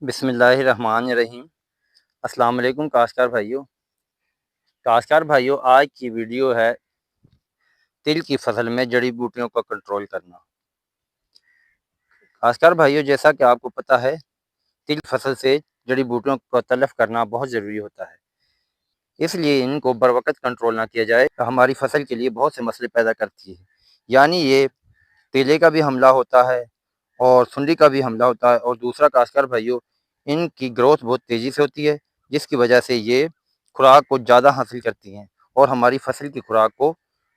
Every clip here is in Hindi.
बिस्मिल्लाहिर्रहमानिर्रहीम। अस्सलाम वालेकुम काश्तकार भाइयों, आज की वीडियो है तिल की फसल में जड़ी बूटियों को कंट्रोल करना। काश्तकार भाइयों, जैसा कि आपको पता है, तिल फसल से जड़ी बूटियों को तलफ करना बहुत ज़रूरी होता है। इसलिए इनको बर वक़्त कंट्रोल ना किया जाए तो हमारी फसल के लिए बहुत से मसले पैदा करती है। यानी ये तेले का भी हमला होता है और सुंडी का भी हमला होता है, और दूसरा काश्तकार भाइयों, इनकी ग्रोथ बहुत तेज़ी से होती है, जिसकी वजह से ये खुराक को ज़्यादा हासिल करती हैं और हमारी फसल की खुराक को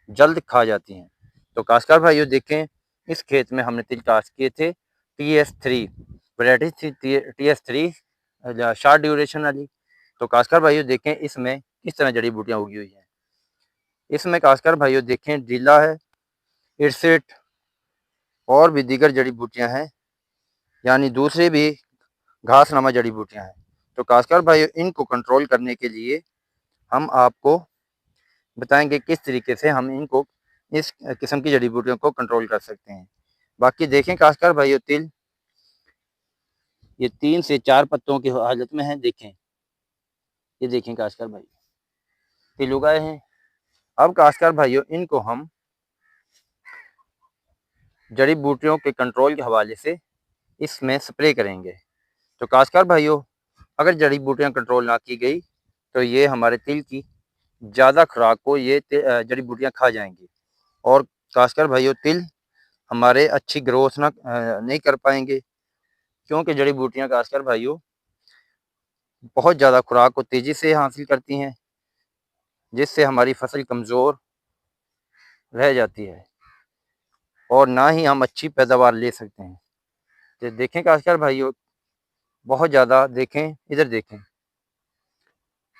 जल्द खा जाती हैं। तो काश्तकार भाइयों देखें, इस खेत में हमने तिल काश्त किए थे। TS3 वैरायटी थी, TS3 शॉर्ट ड्यूरेशन वाली। तो काश्तकार भाइयों देखें, इसमें किस तरह जड़ी बूटियाँ उगी हुई हैं। इसमें काश्तकार भाइयों देखें, डीला है, इरसिट और भी दीगर जड़ी बूटियाँ हैं, यानी दूसरे भी घासनुमा जड़ी बूटियाँ हैं। तो काश्तकार भाइयों, इनको कंट्रोल करने के लिए हम आपको बताएंगे किस तरीके से हम इनको इस किस्म की जड़ी बूटियों को कंट्रोल कर सकते हैं। बाकी देखें काश्तकार भाइयों, तिल ये 3 से 4 पत्तों की हालत में है। देखें, ये देखें काश्तकार भाइयों, तिल उगाए हैं। अब काश्तकार भाइयों, इनको हम जड़ी बूटियों के कंट्रोल के हवाले से इसमें स्प्रे करेंगे। तो काश्तकार भाइयों, अगर जड़ी बूटियाँ कंट्रोल ना की गई तो ये हमारे तिल की ज़्यादा खुराक को ये जड़ी बूटियाँ खा जाएंगी, और काश्तकार भाइयों, तिल हमारे अच्छी ग्रोथ नहीं कर पाएंगे, क्योंकि जड़ी बूटियाँ काश्तकार भाइयों बहुत ज़्यादा खुराक को तेज़ी से हासिल करती हैं, जिससे हमारी फसल कमज़ोर रह जाती है और ना ही हम अच्छी पैदावार ले सकते हैं। तो देखें काश्तकार भाइयों, बहुत ज़्यादा देखें, इधर देखें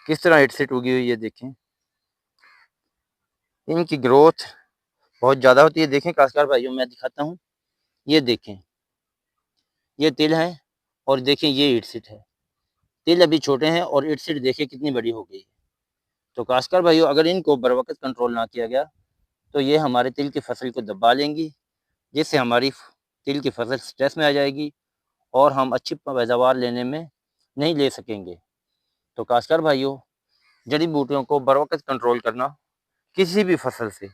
किस तरह हिट उगी हुई है। देखें, इनकी ग्रोथ बहुत ज़्यादा होती है। देखें काश्तकार भाइयों, मैं दिखाता हूँ, ये देखें, ये तिल है और देखें ये इटसिट है। तिल अभी छोटे हैं और इटसिट देखें कितनी बड़ी हो गई है। तो काश्तकार भाइयों, अगर इनको बर वक़्त कंट्रोल ना किया गया तो ये हमारे तिल की फसल को दबा लेंगी, जिससे हमारी तिल की फसल स्ट्रेस में आ जाएगी और हम अच्छी पैदावार लेने में नहीं ले सकेंगे। तो काश्तकार भाइयों, जड़ी बूटियों को बर वक़्त कंट्रोल करना, किसी भी फसल से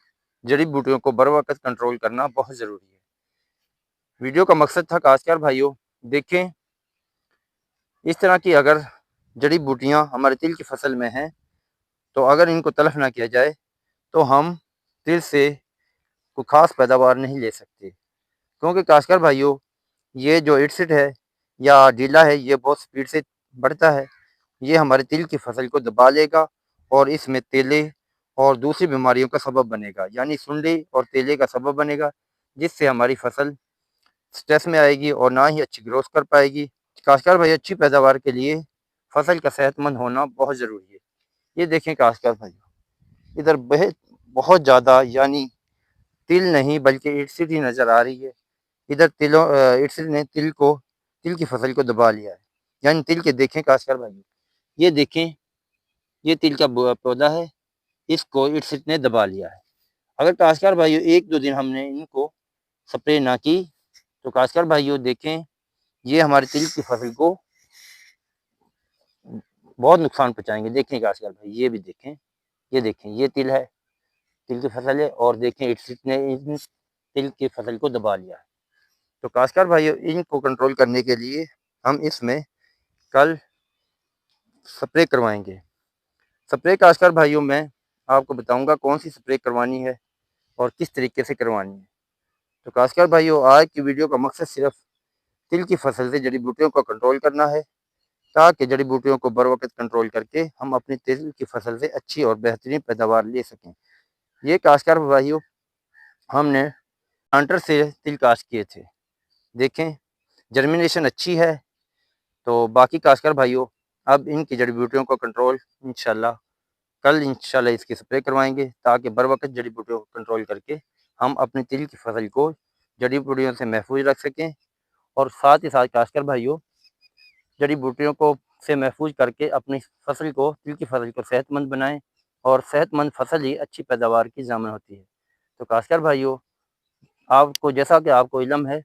जड़ी बूटियों को बर वक़्त कंट्रोल करना बहुत ज़रूरी है। वीडियो का मकसद था काश्तकार भाइयों, देखें इस तरह की अगर जड़ी बूटियाँ हमारे तिल की फसल में हैं, तो अगर इनको तलफ ना किया जाए तो हम तिल से कोई ख़ास पैदावार नहीं ले सकते। क्योंकि काश्तकार भाइयों, ये जो इटसिट है या डीला है, ये बहुत स्पीड से बढ़ता है। ये हमारे तिल की फसल को दबा लेगा और इसमें तेले और दूसरी बीमारियों का सबब बनेगा, यानी सुंडी और तेले का सबब बनेगा, जिससे हमारी फसल स्ट्रेस में आएगी और ना ही अच्छी ग्रोथ कर पाएगी। काश्तकार भाई, अच्छी पैदावार के लिए फसल का सेहतमंद होना बहुत ज़रूरी है। ये देखें काश्तकार भाइयों, इधर बहुत ज़्यादा, यानी तिल नहीं बल्कि इटसिट ही नज़र आ रही है। इधर इटसिट ने तिल की फसल को दबा लिया है, यानी तिल के देखें काश्तकार भाइयों, ये देखें, ये तिल का पौधा है, इसको इटसिट ने दबा लिया है। अगर काश्तकार भाइयों 1-2 दिन हमने इनको स्प्रे ना की तो काश्तकार भाइयों देखें, ये हमारे तिल की फसल को बहुत नुकसान पहुँचाएँगे। देखें काश्तकार भाई, ये भी देखें, ये देखें, ये तिल है, तिल की फसल है, और देखें इटसिट ने इन तिल की फसल को दबा लिया है। तो काश्तकार भाइयों, इनको कंट्रोल करने के लिए हम इसमें कल स्प्रे करवाएँगे। स्प्रे काश्तकार भाइयों, मैं आपको बताऊँगा कौन सी स्प्रे करवानी है और किस तरीके से करवानी है। तो काश्तकार भाइयों, आज की वीडियो का मकसद सिर्फ तिल की फसल से जड़ी बूटियों को कंट्रोल करना है, ताकि जड़ी बूटियों को बर वक़्त कंट्रोल करके हम अपनी तिल की फसल से अच्छी और बेहतरीन पैदावार ले सकें। ये काश्तकार भाइयों, हमने प्लांटर से तिल काश्त किए थे। देखें, जर्मिनेशन अच्छी है। तो बाकी काश्तकार भाइयों, अब इनकी जड़ी बूटियों को कंट्रोल कल इंशाल्लाह इसकी स्प्रे करवाएँगे, ताकि बर वक़्त जड़ी बूटियों को कंट्रोल करके हम अपनी तिल की फसल को जड़ी बूटियों से महफूज़ रख सकें, और साथ ही साथ काश्तकार भाइयों, जड़ी बूटियों को से महफूज करके अपनी फसल को, तिल की फसल को सेहतमंद बनाएं, और सेहतमंद फसल ही अच्छी पैदावार की ज़ामन होती है। तो काश्तकार भाइयों, आपको जैसा कि आपको इल्म है,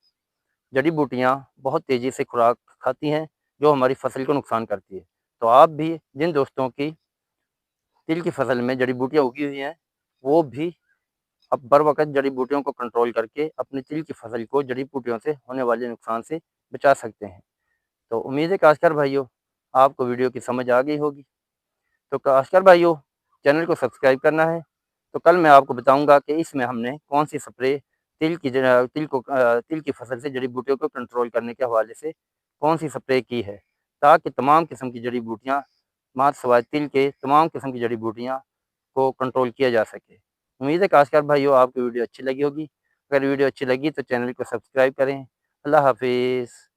जड़ी बूटियाँ बहुत तेज़ी से खुराक खाती हैं, जो हमारी फसल को नुकसान करती है। तो आप भी जिन दोस्तों की तिल की फसल में जड़ी बूटियाँ उगी हुई हैं, वो भी अब बर वक़्त जड़ी बूटियों को कंट्रोल करके अपनी तिल की फसल को जड़ी बूटियों से होने वाले नुकसान से बचा सकते हैं। तो उम्मीद है काश्तकार भाइयों, आपको वीडियो की समझ आ गई होगी। तो काश्तकार भाइयों, चैनल को सब्सक्राइब करना है। तो कल मैं आपको बताऊँगा कि इसमें हमने कौन-सी स्प्रे तिल की फसल से जड़ी बूटियों को कंट्रोल करने के हवाले से कौन-सी स्प्रे की है, ताकि तमाम किस्म की जड़ी बूटियाँ, मात्र सिवाय तिल के तमाम किस्म की जड़ी बूटियाँ को कंट्रोल किया जा सके। उम्मीद है काश्तकार भाइयों, आपको वीडियो अच्छी लगी होगी। अगर वीडियो अच्छी लगी तो चैनल को सब्सक्राइब करें। अल्लाह हाफ़िज़।